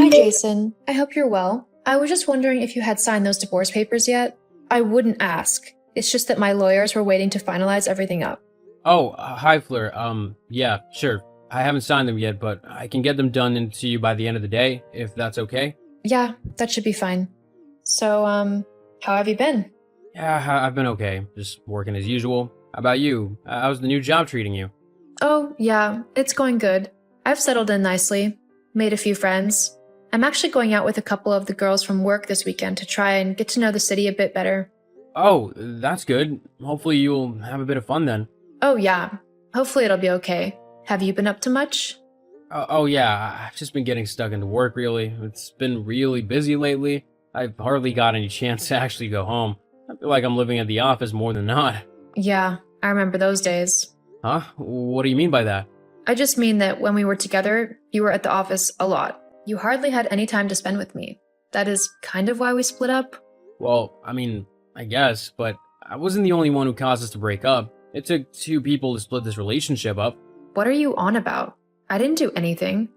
Hi, Jason. I hope you're well. I was just wondering if you had signed those divorce papers yet. I wouldn't ask. It's just that my lawyers were waiting to finalize everything up. Oh, hi, Fleur. Yeah, sure. I haven't signed them yet, but I can get them done into you by the end of the day, if that's okay. Yeah, that should be fine. So, how have you been? Yeah, I've been okay. Just working as usual. How about you? How's the new job treating you? Oh, yeah, it's going good. I've settled in nicely, made a few friends. I'm actually going out with a couple of the girls from work this weekend to try and get to know the city a bit better. Oh, that's good. Hopefully you'll have a bit of fun then. Oh, yeah. Hopefully it'll be okay. Have you been up to much? Oh yeah, I've just been getting stuck into work really. It's been really busy lately. I've hardly got any chance to actually go home. I feel like I'm living at the office more than not. Yeah, I remember those days. Huh? What do you mean by that? I just mean that when we were together, you were at the office a lot. You hardly had any time to spend with me. That is kind of why we split up. Well, I guess, but I wasn't the only one who caused us to break up. It took two people to split this relationship up. What are you on about? I didn't do anything.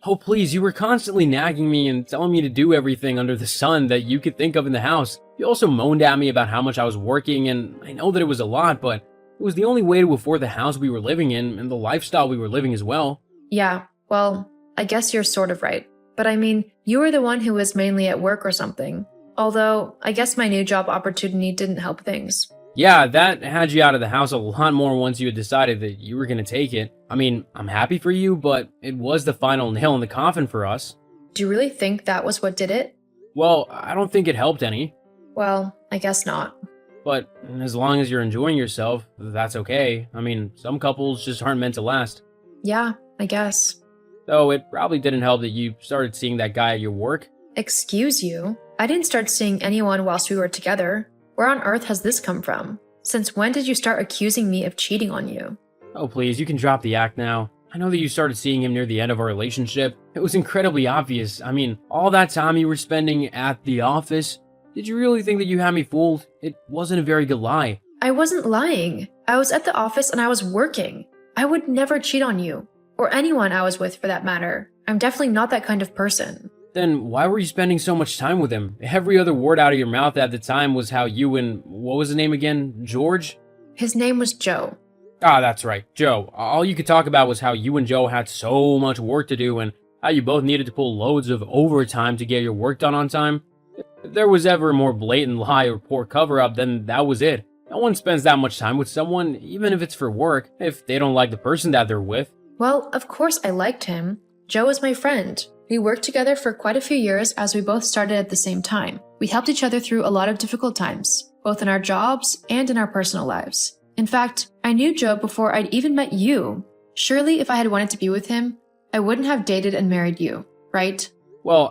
Oh, please, you were constantly nagging me and telling me to do everything under the sun that you could think of in the house. You also moaned at me about how much I was working, and I know that it was a lot, but it was the only way to afford the house we were living in and the lifestyle we were living as well. Yeah, well, I guess you're sort of right. But I mean, you were the one who was mainly at work or something. Although, I guess my new job opportunity didn't help things. Yeah, that had you out of the house a lot more once you had decided that you were going to take it. I'm happy for you, but it was the final nail in the coffin for us. Do you really think that was what did it? Well, I don't think it helped any. Well, I guess not. But as long as you're enjoying yourself, that's okay. Some couples just aren't meant to last. Yeah, I guess. Though it probably didn't help that you started seeing that guy at your work. Excuse you? I didn't start seeing anyone whilst we were together. Where on earth has this come from? Since when did you start accusing me of cheating on you? Oh please, you can drop the act now. I know that you started seeing him near the end of our relationship. It was incredibly obvious. All that time you were spending at the office. Did you really think that you had me fooled? It wasn't a very good lie. I wasn't lying. I was at the office and I was working. I would never cheat on you. Or anyone I was with for that matter. I'm definitely not that kind of person. Then why were you spending so much time with him? Every other word out of your mouth at the time was how you and, what was his name again? George? His name was Joe. Ah, that's right, Joe. All you could talk about was how you and Joe had so much work to do and how you both needed to pull loads of overtime to get your work done on time. If there was ever a more blatant lie or poor cover-up, then that was it. No one spends that much time with someone, even if it's for work, if they don't like the person that they're with. Well, of course I liked him. Joe was my friend. We worked together for quite a few years as we both started at the same time. We helped each other through a lot of difficult times, both in our jobs and in our personal lives. In fact, I knew Joe before I'd even met you. Surely if I had wanted to be with him, I wouldn't have dated and married you, right? Well,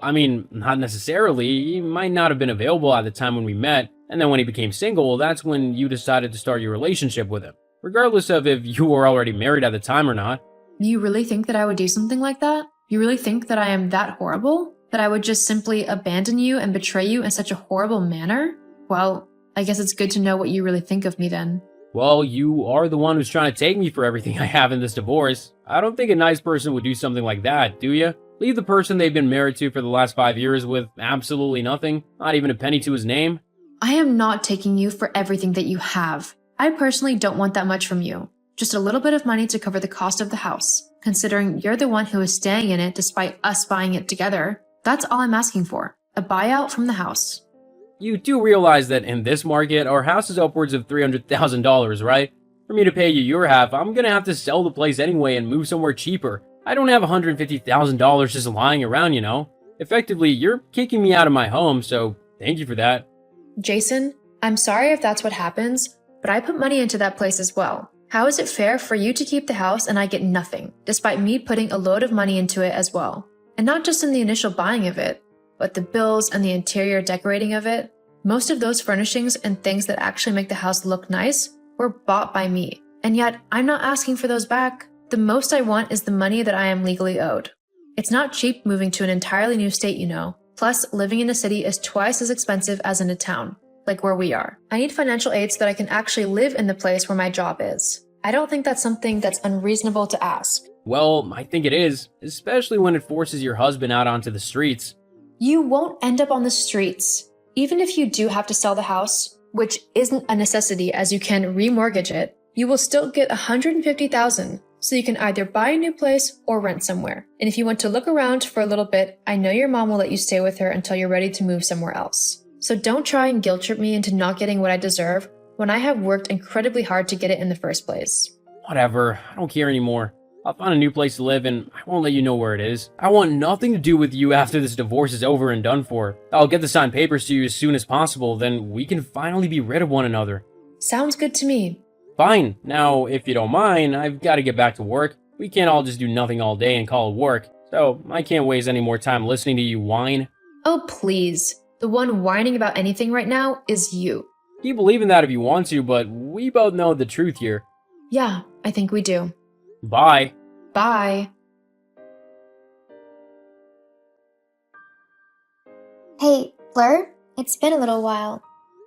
not necessarily. He might not have been available at the time when we met, and then when he became single, that's when you decided to start your relationship with him. Regardless of if you were already married at the time or not. You really think that I would do something like that? You really think that I am that horrible? That I would just simply abandon you and betray you in such a horrible manner? Well, I guess it's good to know what you really think of me then. Well, you are the one who's trying to take me for everything I have in this divorce. I don't think a nice person would do something like that, do you? Leave the person they've been married to for the last 5 years with absolutely nothing, not even a penny to his name. I am not taking you for everything that you have. I personally don't want that much from you. Just a little bit of money to cover the cost of the house. Considering you're the one who is staying in it despite us buying it together, that's all I'm asking for. A buyout from the house. You do realize that in this market, our house is upwards of $300,000, right? For me to pay you your half, I'm gonna have to sell the place anyway and move somewhere cheaper. I don't have $150,000 just lying around, you know? Effectively, you're kicking me out of my home, so thank you for that. Jason, I'm sorry if that's what happens, but I put money into that place as well. How is it fair for you to keep the house and I get nothing, despite me putting a load of money into it as well? And not just in the initial buying of it, but the bills and the interior decorating of it. Most of those furnishings and things that actually make the house look nice were bought by me. And yet, I'm not asking for those back. The most I want is the money that I am legally owed. It's not cheap moving to an entirely new state, you know. Plus, living in a city is twice as expensive as in a town, like where we are. I need financial aid so that I can actually live in the place where my job is. I don't think that's something that's unreasonable to ask. Well, I think it is, especially when it forces your husband out onto the streets. You won't end up on the streets. Even if you do have to sell the house, which isn't a necessity as you can remortgage it, you will still get $150,000, so you can either buy a new place or rent somewhere. And if you want to look around for a little bit, I know your mom will let you stay with her until you're ready to move somewhere else. So don't try and guilt trip me into not getting what I deserve when I have worked incredibly hard to get it in the first place. Whatever, I don't care anymore. I'll find a new place to live and I won't let you know where it is. I want nothing to do with you after this divorce is over and done for. I'll get the signed papers to you as soon as possible, then we can finally be rid of one another. Sounds good to me. Fine. Now, if you don't mind, I've got to get back to work. We can't all just do nothing all day and call it work, so I can't waste any more time listening to you whine. Oh, please. The one whining about anything right now is you. Keep believing that if you want to, but we both know the truth here. Yeah, I think we do. Bye. Bye. Hey, Fleur? It's been a little while.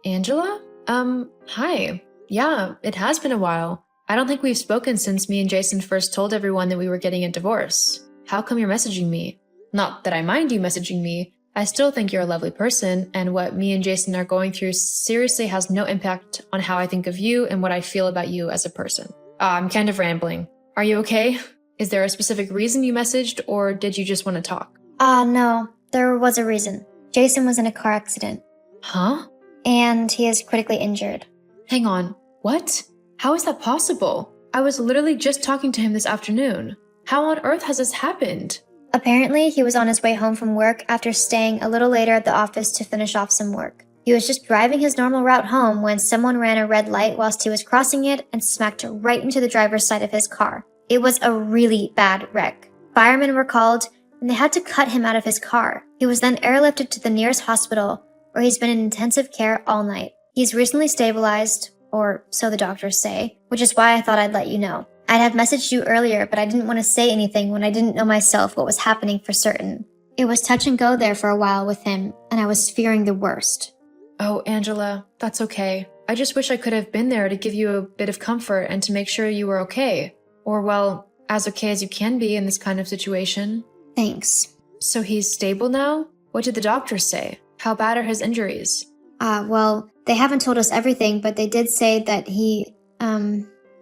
Angela? Hi. Yeah, it has been a while. I don't think we've spoken since me and Jason first told everyone that we were getting a divorce. How come you're messaging me? Not that I mind you messaging me. I still think you're a lovely person, and what me and Jason are going through seriously has no impact on how I think of you and what I feel about you as a person. I'm kind of rambling. Are you okay? Is there a specific reason you messaged, or did you just want to talk? No, there was a reason. Jason was in a car accident, Huh? and he is critically injured. Hang on. What? How is that possible? I was literally just talking to him this afternoon. How on earth has this happened? Apparently, he was on his way home from work after staying a little later at the office to finish off some work. He was just driving his normal route home when someone ran a red light whilst he was crossing it and smacked right into the driver's side of his car. It was a really bad wreck. Firemen were called, and they had to cut him out of his car. He was then airlifted to the nearest hospital, where he's been in intensive care all night. He's recently stabilized, or so the doctors say, which is why I thought I'd let you know. I'd have messaged you earlier, but I didn't want to say anything when I didn't know myself what was happening for certain. It was touch and go there for a while with him, and I was fearing the worst. Oh, Angela, that's okay. I just wish I could have been there to give you a bit of comfort and to make sure you were okay. Or, well, as okay as you can be in this kind of situation. Thanks. So he's stable now? What did the doctors say? How bad are his injuries? Well, they haven't told us everything, but they did say that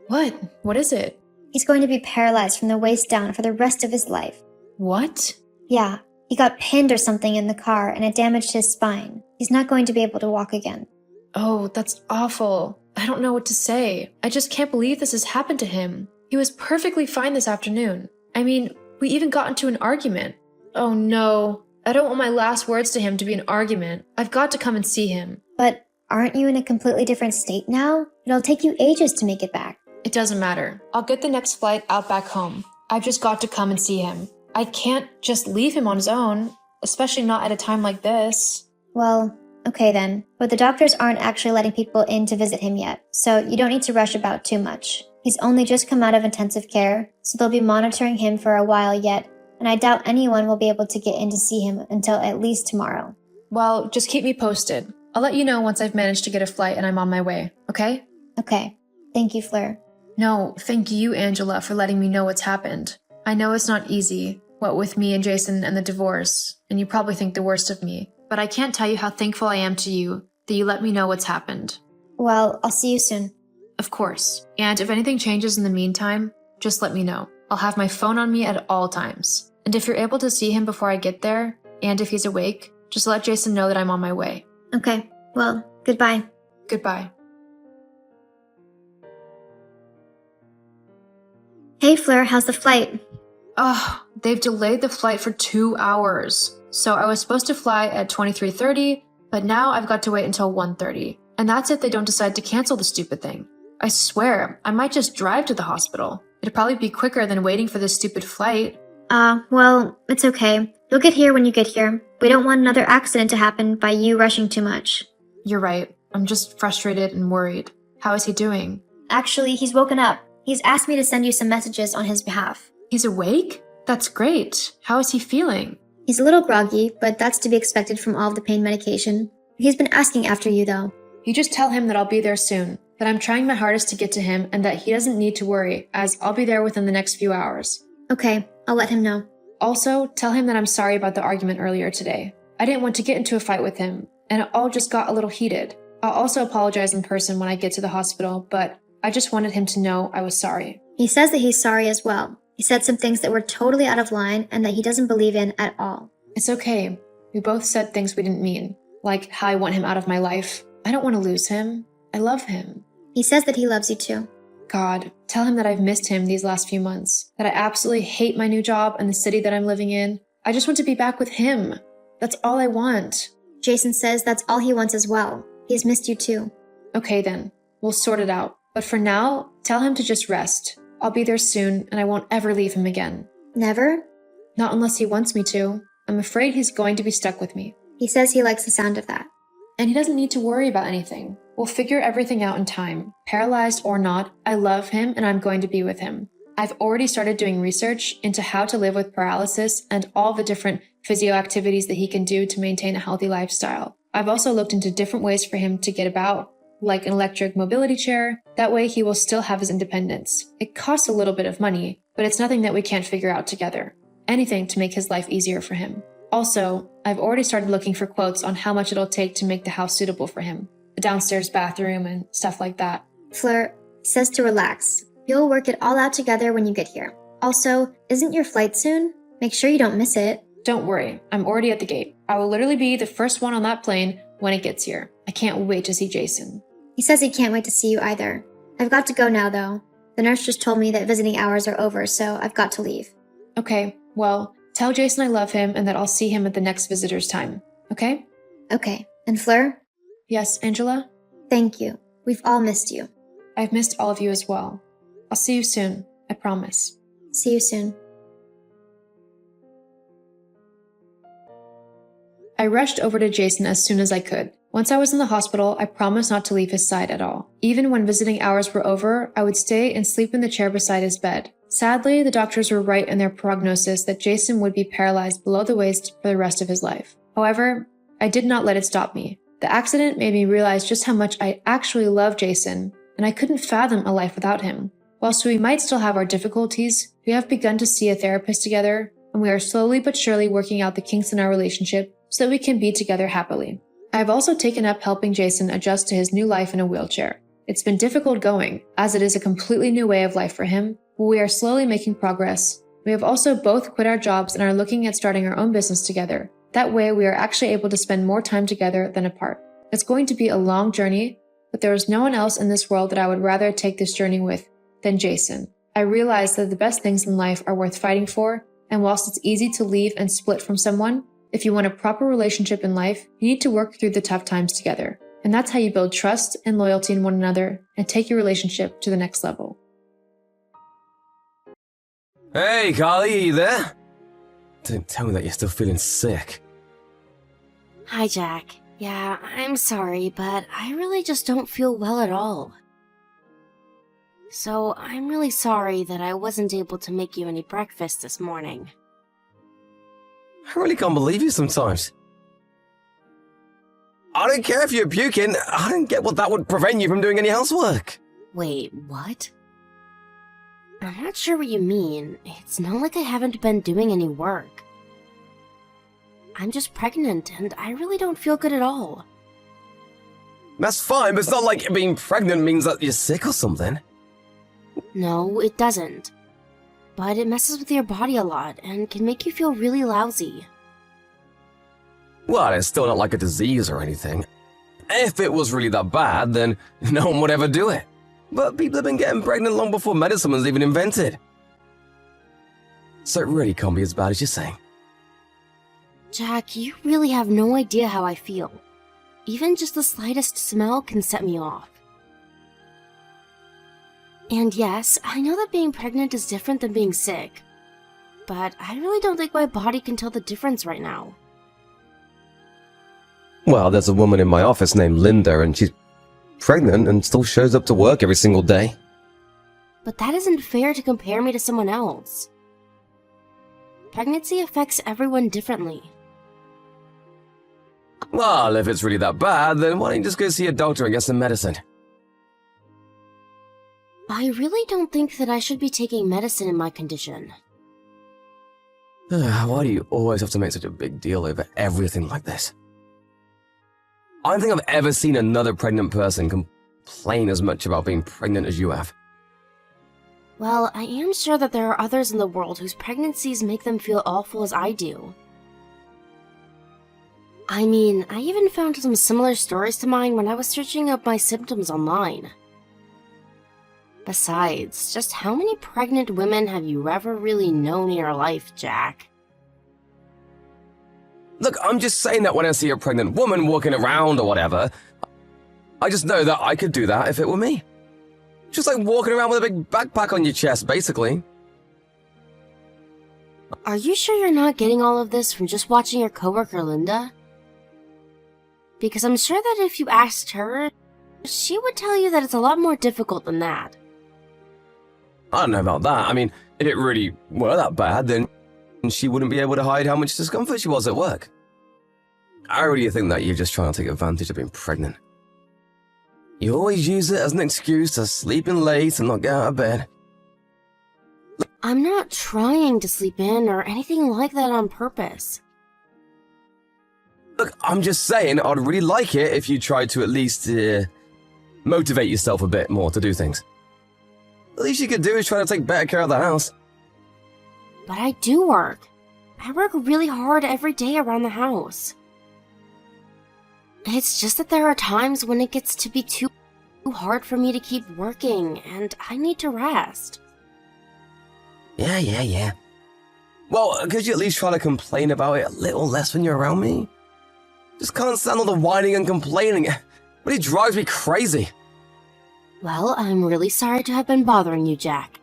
What? What is it? he's going to be paralyzed from the waist down for the rest of his life. What? Yeah, he got pinned or something in the car and it damaged his spine. He's not going to be able to walk again. Oh, that's awful. I don't know what to say. I just can't believe this has happened to him. He was perfectly fine this afternoon. I mean, we even got into an argument. Oh no. I don't want my last words to him to be an argument. I've got to come and see him. But aren't you in a completely different state now? It'll take you ages to make it back. It doesn't matter. I'll get the next flight out back home. I've just got to come and see him. I can't just leave him on his own, especially not at a time like this. Well, okay then. But the doctors aren't actually letting people in to visit him yet, so you don't need to rush about too much. He's only just come out of intensive care, so they'll be monitoring him for a while yet, and I doubt anyone will be able to get in to see him until at least tomorrow. Well, just keep me posted. I'll let you know once I've managed to get a flight and I'm on my way, okay? Okay. Thank you, Fleur. No, thank you, Angela, for letting me know what's happened. I know it's not easy, what with me and Jason and the divorce, and you probably think the worst of me, but I can't tell you how thankful I am to you that you let me know what's happened. Well, I'll see you soon. Of course. And if anything changes in the meantime, just let me know. I'll have my phone on me at all times. And if you're able to see him before I get there, and if he's awake, just let Jason know that I'm on my way. Okay. Well, goodbye. Goodbye. Hey, Fleur, how's the flight? Oh, they've delayed the flight for 2 hours. So I was supposed to fly at 23:30, but now I've got to wait until 1:30. And that's if they don't decide to cancel the stupid thing. I swear, I might just drive to the hospital. It'd probably be quicker than waiting for this stupid flight. Well, it's okay. You'll get here when you get here. We don't want another accident to happen by you rushing too much. You're right. I'm just frustrated and worried. How is he doing? Actually, he's woken up. He's asked me to send you some messages on his behalf. He's awake? That's great. How is he feeling? He's a little groggy, but that's to be expected from all of the pain medication. He's been asking after you, though. You just tell him that I'll be there soon, that I'm trying my hardest to get to him, and that he doesn't need to worry, as I'll be there within the next few hours. Okay, I'll let him know. Also, tell him that I'm sorry about the argument earlier today. I didn't want to get into a fight with him, and it all just got a little heated. I'll also apologize in person when I get to the hospital, but I just wanted him to know I was sorry. He says that he's sorry as well. He said some things that were totally out of line and that he doesn't believe in at all. It's okay. We both said things we didn't mean, like how I want him out of my life. I don't want to lose him. I love him. He says that he loves you too. God, tell him that I've missed him these last few months, that I absolutely hate my new job and the city that I'm living in. I just want to be back with him. That's all I want. Jason says that's all he wants as well. He's missed you too. Okay then, we'll sort it out. But for now, tell him to just rest. I'll be there soon and I won't ever leave him again. Never? Not unless he wants me to. I'm afraid he's going to be stuck with me. He says he likes the sound of that. And he doesn't need to worry about anything. We'll figure everything out in time. Paralyzed or not, I love him and I'm going to be with him. I've already started doing research into how to live with paralysis and all the different physio activities that he can do to maintain a healthy lifestyle. I've also looked into different ways for him to get about, like an electric mobility chair. That way he will still have his independence. It costs a little bit of money, but it's nothing that we can't figure out together. Anything to make his life easier for him. Also, I've already started looking for quotes on how much it'll take to make the house suitable for him. A downstairs bathroom and stuff like that. Fleur says to relax. You'll work it all out together when you get here. Also, isn't your flight soon? Make sure you don't miss it. Don't worry, I'm already at the gate. I will literally be the first one on that plane when it gets here. I can't wait to see Jason. He says he can't wait to see you either. I've got to go now though. The nurse just told me that visiting hours are over, so I've got to leave. Okay, well, tell Jason I love him and that I'll see him at the next visitor's time. Okay? Okay. And Fleur? Yes, Angela? Thank you. We've all missed you. I've missed all of you as well. I'll see you soon. I promise. See you soon. I rushed over to Jason as soon as I could. Once I was in the hospital, I promised not to leave his side at all. Even when visiting hours were over, I would stay and sleep in the chair beside his bed. Sadly, the doctors were right in their prognosis that Jason would be paralyzed below the waist for the rest of his life. However, I did not let it stop me. The accident made me realize just how much I actually love Jason, and I couldn't fathom a life without him. Whilst we might still have our difficulties, we have begun to see a therapist together, and we are slowly but surely working out the kinks in our relationship so that we can be together happily. I have also taken up helping Jason adjust to his new life in a wheelchair. It's been difficult going, as it is a completely new way of life for him, but we are slowly making progress. We have also both quit our jobs and are looking at starting our own business together. That way, we are actually able to spend more time together than apart. It's going to be a long journey, but there is no one else in this world that I would rather take this journey with than Jason. I realize that the best things in life are worth fighting for, and whilst it's easy to leave and split from someone, if you want a proper relationship in life, you need to work through the tough times together. And that's how you build trust and loyalty in one another and take your relationship to the next level. Hey, Carly, are you there? Don't tell me that you're still feeling sick. Hi, Jack. Yeah, I'm sorry, but I really just don't feel well at all. So, I'm really sorry that I wasn't able to make you any breakfast this morning. I really can't believe you sometimes. I don't care if you're puking. I don't get what that would prevent you from doing any housework. Wait, what? I'm not sure what you mean. It's not like I haven't been doing any work. I'm just pregnant, and I really don't feel good at all. That's fine, but it's not like being pregnant means that you're sick or something. No, it doesn't. But it messes with your body a lot, and can make you feel really lousy. Well, it's still not like a disease or anything. If it was really that bad, then no one would ever do it. But people have been getting pregnant long before medicine was even invented. So it really can't be as bad as you're saying. Jack, you really have no idea how I feel. Even just the slightest smell can set me off. And yes, I know that being pregnant is different than being sick, but I really don't think my body can tell the difference right now. Well, there's a woman in my office named Linda, and she's pregnant and still shows up to work every single day. But that isn't fair to compare me to someone else. Pregnancy affects everyone differently. Well, if it's really that bad, then why don't you just go see a doctor and get some medicine? I really don't think that I should be taking medicine in my condition. Why do you always have to make such a big deal over everything like this? I don't think I've ever seen another pregnant person complain as much about being pregnant as you have. Well, I am sure that there are others in the world whose pregnancies make them feel awful as I do. I mean, I even found some similar stories to mine when I was searching up my symptoms online. Besides, just how many pregnant women have you ever really known in your life, Jack? Look, I'm just saying that when I see a pregnant woman walking around or whatever, I just know that I could do that if it were me. Just like walking around with a big backpack on your chest, basically. Are you sure you're not getting all of this from just watching your coworker Linda? Because I'm sure that if you asked her, she would tell you that it's a lot more difficult than that. I don't know about that. I mean, if it really were that bad, then she wouldn't be able to hide how much discomfort she was at work. I really think that you're just trying to take advantage of being pregnant. You always use it as an excuse to sleep in late and not get out of bed. I'm not trying to sleep in or anything like that on purpose. Look, I'm just saying I'd really like it if you tried to at least motivate yourself a bit more to do things. The least you could do is try to take better care of the house. But I do work. I work really hard every day around the house. It's just that there are times when it gets to be too hard for me to keep working, and I need to rest. Yeah. Well, could you at least try to complain about it a little less when you're around me? Just can't stand all the whining and complaining. It really drives me crazy. Well, I'm really sorry to have been bothering you, Jack.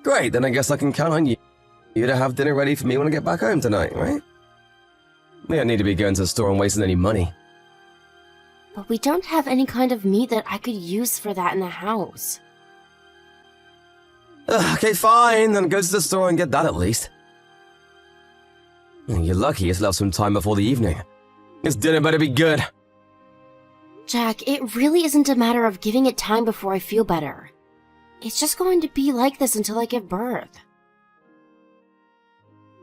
Great, then I guess I can count on you to have dinner ready for me when I get back home tonight, right? We don't need to be going to the store and wasting any money. But we don't have any kind of meat that I could use for that in the house. Okay, fine, then go to the store and get that at least. You're lucky you still have some time before the evening. This dinner better be good. Jack, it really isn't a matter of giving it time before I feel better. It's just going to be like this until I give birth.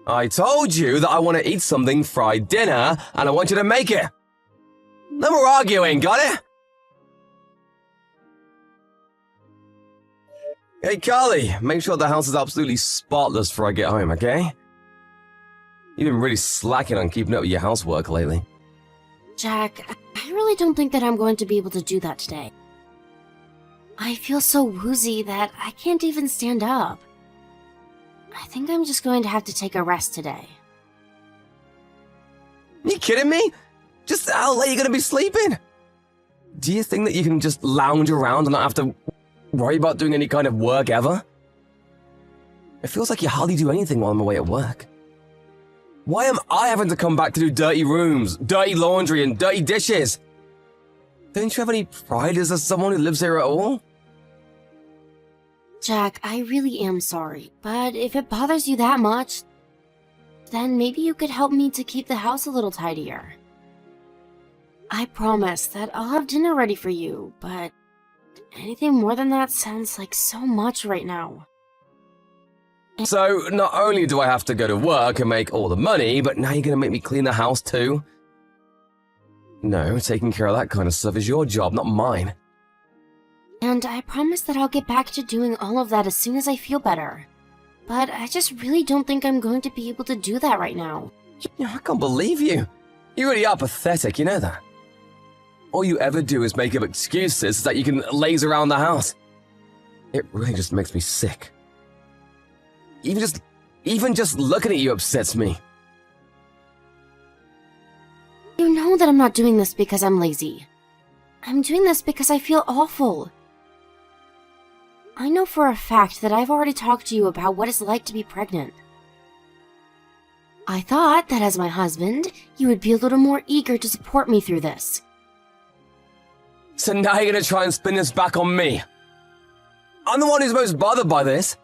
I told you that I want to eat something fried dinner, and I want you to make it. No more arguing, got it? Hey, Carly, make sure the house is absolutely spotless before I get home, okay? You've been really slacking on keeping up with your housework lately. Jack, I really don't think that I'm going to be able to do that today. I feel so woozy that I can't even stand up. I think I'm just going to have to take a rest today. You kidding me? Just how late are you going to be sleeping? Do you think that you can just lounge around and not have to worry about doing any kind of work ever? It feels like you hardly do anything while I'm away at work. Why am I having to come back to do dirty rooms, dirty laundry, and dirty dishes? Don't you have any pride as someone who lives here at all? Jack, I really am sorry, but if it bothers you that much, then maybe you could help me to keep the house a little tidier. I promise that I'll have dinner ready for you, but anything more than that sounds like so much right now. So, not only do I have to go to work and make all the money, but now you're gonna make me clean the house too? No, taking care of that kind of stuff is your job, not mine. And I promise that I'll get back to doing all of that as soon as I feel better. But I just really don't think I'm going to be able to do that right now. I can't believe you. You really are pathetic, you know that? All you ever do is make up excuses so that you can laze around the house. It really just makes me sick. Even just looking at you upsets me. You know that I'm not doing this because I'm lazy. I'm doing this because I feel awful. I know for a fact that I've already talked to you about what it's like to be pregnant. I thought that as my husband, you would be a little more eager to support me through this. So now you're gonna try and spin this back on me. I'm the one who's most bothered by this.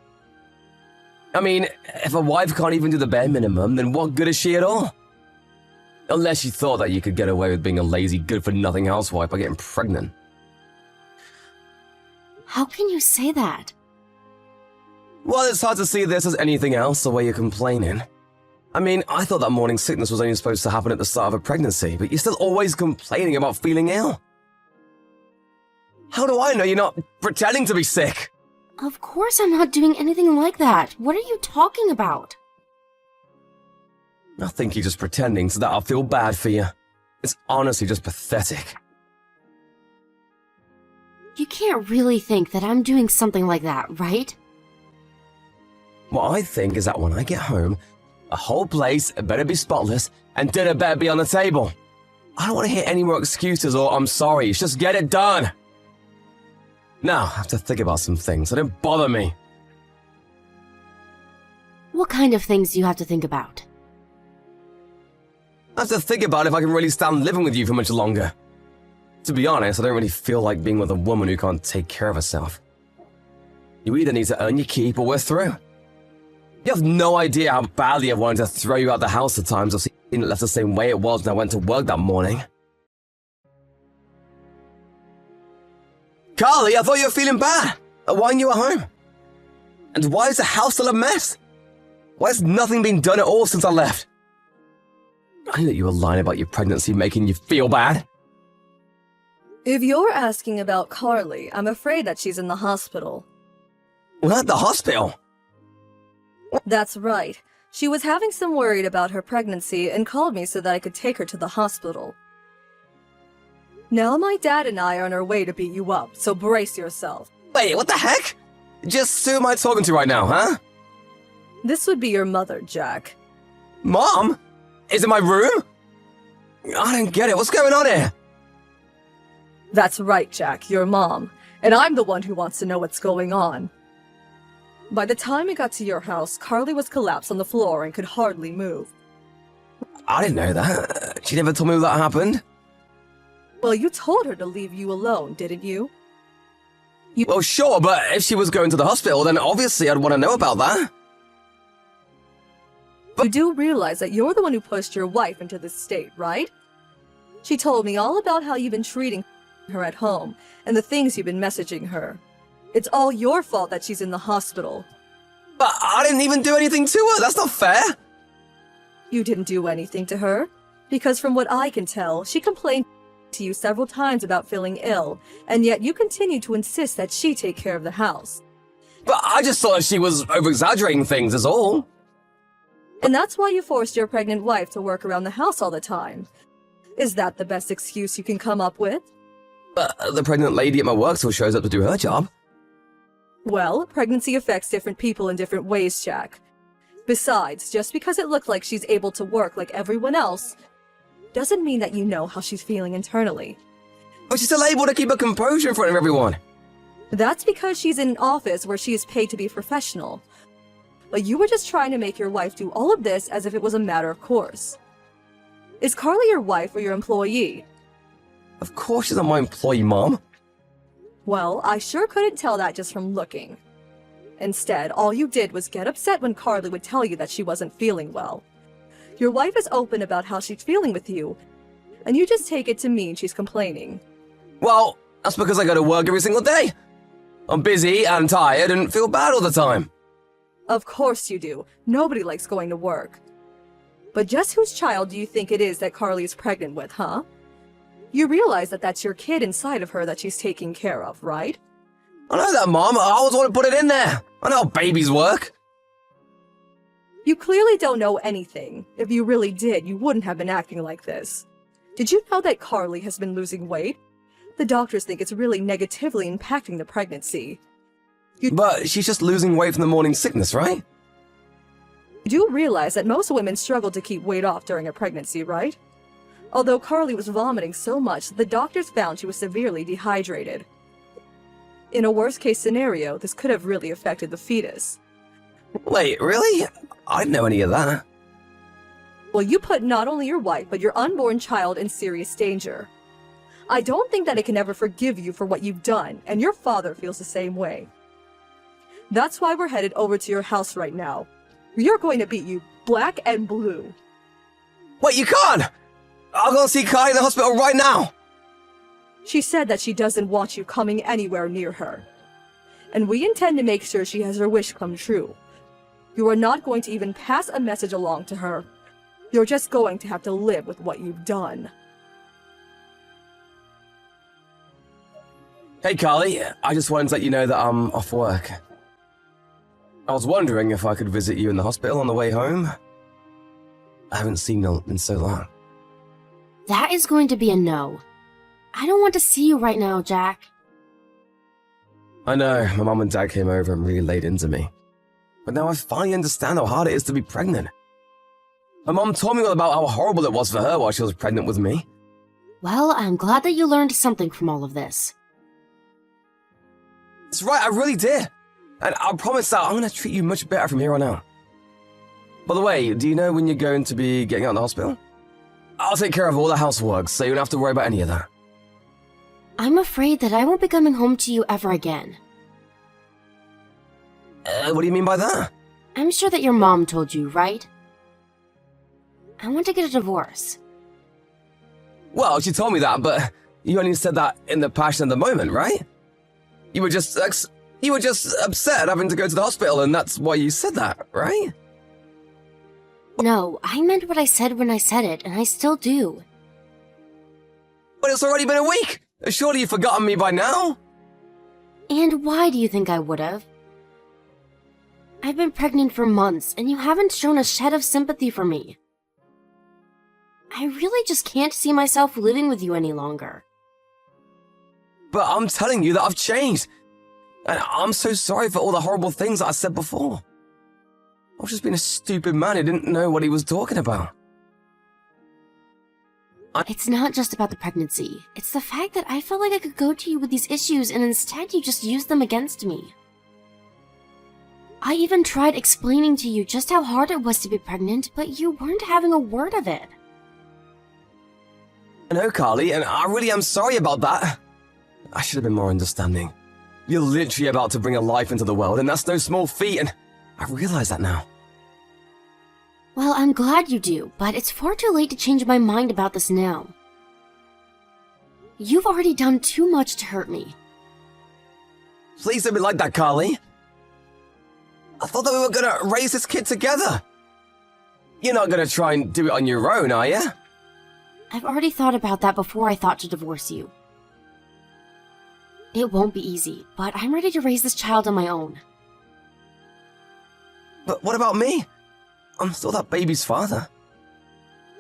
I mean, if a wife can't even do the bare minimum, then what good is she at all? Unless you thought that you could get away with being a lazy, good-for-nothing housewife by getting pregnant. How can you say that? Well, it's hard to see this as anything else, the way you're complaining. I mean, I thought that morning sickness was only supposed to happen at the start of a pregnancy, but you're still always complaining about feeling ill. How do I know you're not pretending to be sick? Of course I'm not doing anything like that. What are you talking about? I think you're just pretending so that I'll feel bad for you. It's honestly just pathetic. You can't really think that I'm doing something like that, right? What I think is that when I get home, the whole place better be spotless and dinner better be on the table. I don't want to hear any more excuses or I'm sorry. Just get it done. Now, I have to think about some things, so don't bother me. What kind of things do you have to think about? I have to think about if I can really stand living with you for much longer. To be honest, I don't really feel like being with a woman who can't take care of herself. You either need to earn your keep or we're through. You have no idea how badly I wanted to throw you out the house at times or seen it left the same way it was when I went to work that morning. Carly, I thought you were feeling bad. Why aren't you at home? And why is the house still a mess? Why has nothing been done at all since I left? I knew that you were lying about your pregnancy making you feel bad. If you're asking about Carly, I'm afraid that she's in the hospital. What, the hospital? That's right. She was having some worried about her pregnancy and called me so that I could take her to the hospital. Now my dad and I are on our way to beat you up, so brace yourself. Wait, what the heck? Just who am I talking to right now, huh? This would be your mother, Jack. Mom? Is it my room? I don't get it. What's going on here? That's right, Jack, your mom. And I'm the one who wants to know what's going on. By the time we got to your house, Carly was collapsed on the floor and could hardly move. I didn't know that. She never told me that happened. Well, you told her to leave you alone, didn't you? Well, sure, but if she was going to the hospital, then obviously I'd want to know about that. You do realize that you're the one who pushed your wife into this state, right? She told me all about how you've been treating her at home and the things you've been messaging her. It's all your fault that she's in the hospital. But I didn't even do anything to her. That's not fair. You didn't do anything to her? Because from what I can tell, she complained to you several times about feeling ill, and yet you continue to insist that she take care of the house. But I just thought she was over-exaggerating things, is all. And that's why you forced your pregnant wife to work around the house all the time. Is that the best excuse you can come up with? But the pregnant lady at my work still shows up to do her job. Well, pregnancy affects different people in different ways, Jack. Besides, just because it looked like she's able to work like everyone else, doesn't mean that you know how she's feeling internally. But she's still able to keep her composure in front of everyone. That's because she's in an office where she is paid to be professional. But you were just trying to make your wife do all of this as if it was a matter of course. Is Carly your wife or your employee? Of course she's not my employee, Mom. Well, I sure couldn't tell that just from looking. Instead, all you did was get upset when Carly would tell you that she wasn't feeling well. Your wife is open about how she's feeling with you, and you just take it to mean she's complaining. Well, that's because I go to work every single day. I'm busy and tired and feel bad all the time. Of course you do. Nobody likes going to work. But just whose child do you think it is that Carly is pregnant with, huh? You realize that that's your kid inside of her that she's taking care of, right? I know that, Mom. I always want to put it in there. I know how babies work. You clearly don't know anything. If you really did, you wouldn't have been acting like this. Did you know that Carly has been losing weight? The doctors think it's really negatively impacting the pregnancy. But she's just losing weight from the morning sickness, right? You do realize that most women struggle to keep weight off during a pregnancy, right? Although Carly was vomiting so much, the doctors found she was severely dehydrated. In a worst-case scenario, this could have really affected the fetus. Wait, really? I didn't know any of that. Well, you put not only your wife, but your unborn child in serious danger. I don't think that I can ever forgive you for what you've done, and your father feels the same way. That's why we're headed over to your house right now. We are going to beat you black and blue. Wait, you can't! I'll go and see Kai in the hospital right now! She said that she doesn't want you coming anywhere near her. and we intend to make sure she has her wish come true. You are not going to even pass a message along to her. You're just going to have to live with what you've done. Hey, Carly, I just wanted to let you know that I'm off work. I was wondering if I could visit you in the hospital on the way home. I haven't seen you in so long. That is going to be a no. I don't want to see you right now, Jack. I know, my mom and dad came over and really laid into me. But now I finally understand how hard it is to be pregnant. My mom told me all about how horrible it was for her while she was pregnant with me. Well, I'm glad that you learned something from all of this. That's right, I really did. And I promise that I'm going to treat you much better from here on out. By the way, do you know when you're going to be getting out of the hospital? I'll take care of all the housework, so you don't have to worry about any of that. I'm afraid that I won't be coming home to you ever again. What do you mean by that? I'm sure that your mom told you, right? I want to get a divorce. Well, she told me that, but you only said that in the passion of the moment, right? You were just upset having to go to the hospital, and that's why you said that, right? No, I meant what I said when I said it, and I still do. But it's already been a week! Surely you've forgotten me by now? And why do you think I would have? I've been pregnant for months, and you haven't shown a shed of sympathy for me. I really just can't see myself living with you any longer. But I'm telling you that I've changed. And I'm so sorry for all the horrible things that I said before. I was just being a stupid man who didn't know what he was talking about. It's not just about the pregnancy. It's the fact that I felt like I could go to you with these issues and instead you just used them against me. I even tried explaining to you just how hard it was to be pregnant, but you weren't having a word of it. I know, Carly, and I really am sorry about that. I should have been more understanding. You're literally about to bring a life into the world, and that's no small feat, and I realize that now. Well, I'm glad you do, but it's far too late to change my mind about this now. You've already done too much to hurt me. Please don't be like that, Carly. I thought that we were gonna raise this kid together. You're not gonna try and do it on your own, are you? I've already thought about that before I thought to divorce you. It won't be easy, but I'm ready to raise this child on my own. But what about me? I'm still that baby's father.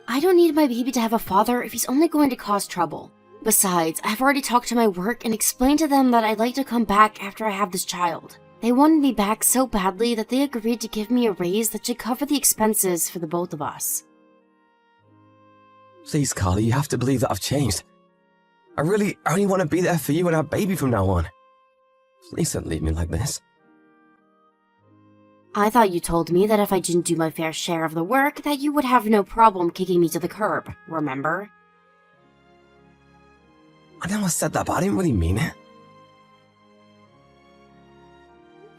I don't need my baby to have a father if he's only going to cause trouble. Besides, I've already talked to my work and explained to them that I'd like to come back after I have this child. They wanted me back so badly that they agreed to give me a raise that should cover the expenses for the both of us. Please, Carly, you have to believe that I've changed. I really only want to be there for you and our baby from now on. Please don't leave me like this. I thought you told me that if I didn't do my fair share of the work, that you would have no problem kicking me to the curb, remember? I know I said that, but I didn't really mean it.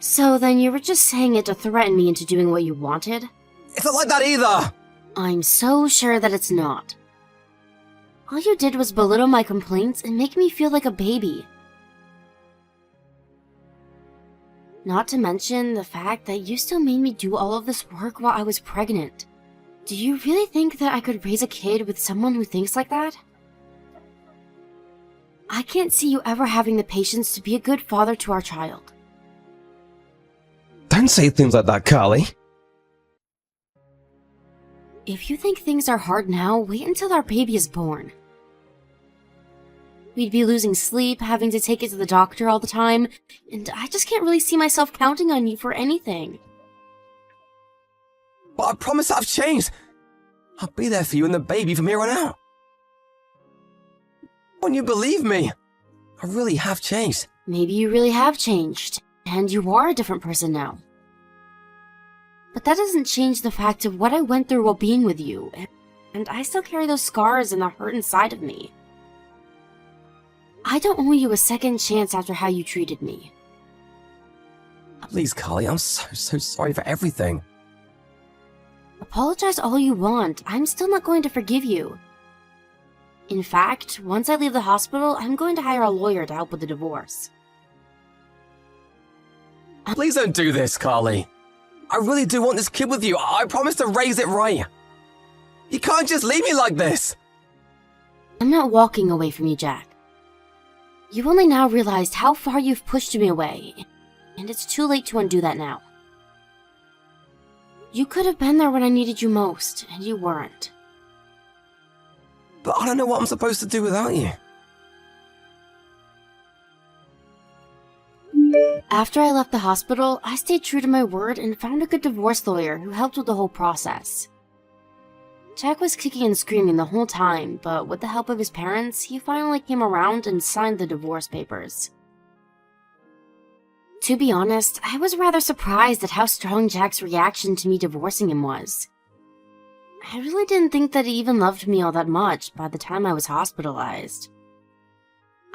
So then you were just saying it to threaten me into doing what you wanted? It's not like that either! I'm so sure that it's not. All you did was belittle my complaints and make me feel like a baby. Not to mention the fact that you still made me do all of this work while I was pregnant. Do you really think that I could raise a kid with someone who thinks like that? I can't see you ever having the patience to be a good father to our child. Don't say things like that, Carly. If you think things are hard now, wait until our baby is born. We'd be losing sleep, having to take it to the doctor all the time, and I just can't really see myself counting on you for anything. But I promise I've changed. I'll be there for you and the baby from here on out. Won't you believe me? I really have changed. Maybe you really have changed, and you are a different person now. But that doesn't change the fact of what I went through while being with you, and I still carry those scars and the hurt inside of me. I don't owe you a second chance after how you treated me. Please, Carly, I'm so sorry for everything. Apologize all you want, I'm still not going to forgive you. In fact, once I leave the hospital, I'm going to hire a lawyer to help with the divorce. Please don't do this, Carly. I really do want this kid with you. I promise to raise it right. You can't just leave me like this. I'm not walking away from you, Jack. You've only now realized how far you've pushed me away, and it's too late to undo that now. You could have been there when I needed you most, and you weren't. But I don't know what I'm supposed to do without you. After I left the hospital, I stayed true to my word and found a good divorce lawyer who helped with the whole process. Jack was kicking and screaming the whole time, but with the help of his parents, he finally came around and signed the divorce papers. To be honest, I was rather surprised at how strong Jack's reaction to me divorcing him was. I really didn't think that he even loved me all that much by the time I was hospitalized.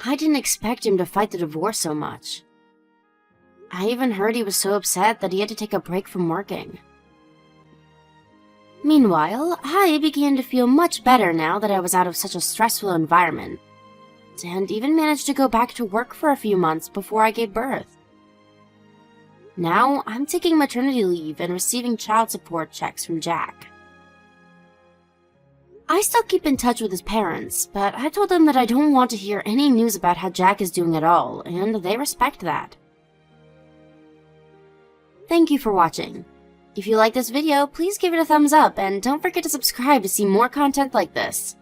I didn't expect him to fight the divorce so much. I even heard he was so upset that he had to take a break from working. Meanwhile, I began to feel much better now that I was out of such a stressful environment, and even managed to go back to work for a few months before I gave birth. Now, I'm taking maternity leave and receiving child support checks from Jack. I still keep in touch with his parents, but I told them that I don't want to hear any news about how Jack is doing at all, and they respect that. Thank you for watching. If you like this video, please give it a thumbs up and don't forget to subscribe to see more content like this.